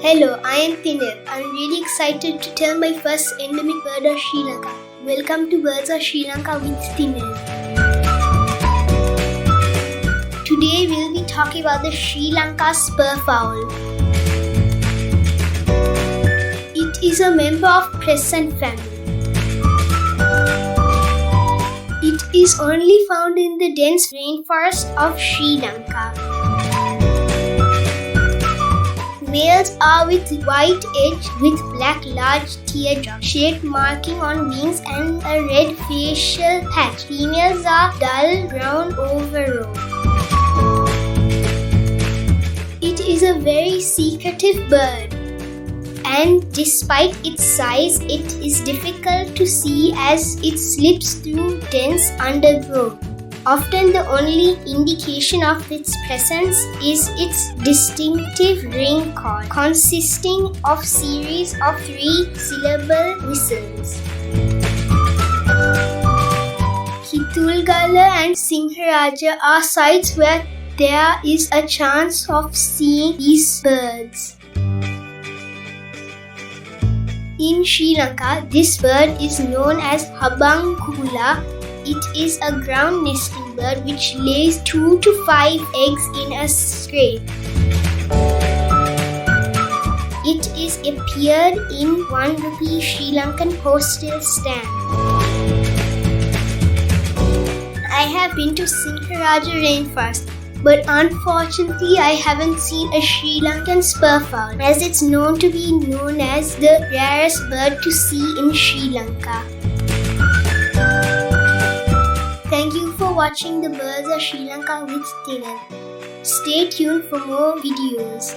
Hello, I am Thinev. I am really excited to tell my first endemic bird of Sri Lanka. Welcome to Birds of Sri Lanka with Thinev. Today we'll be talking about the Sri Lanka spurfowl. It is a member of crescent family. It is only found in the dense rainforest of Sri Lanka. Males are with white edge with black large teardrop shaped marking on wings and a red facial patch. Females are dull brown overall. It is a very secretive bird, and despite its size, it is difficult to see as it slips through dense undergrowth. Often the only indication of its presence is its distinctive ring call, consisting of series of 3-syllable whistles. Kitulgala and Singharaja are sites where there is a chance of seeing these birds. In Sri Lanka, this bird is known as Haban Kukula. It is a ground nesting bird which lays 2 to 5 eggs in a scrape. It is appeared in 1 rupee Sri Lankan postal stamp. I have been to Singharaja rainforest, but unfortunately I haven't seen a Sri Lankan spurfowl, as it's known to be known as the rarest bird to see in Sri Lanka. Thank you for watching the Birds of Sri Lanka with Thinev. Stay tuned for more videos.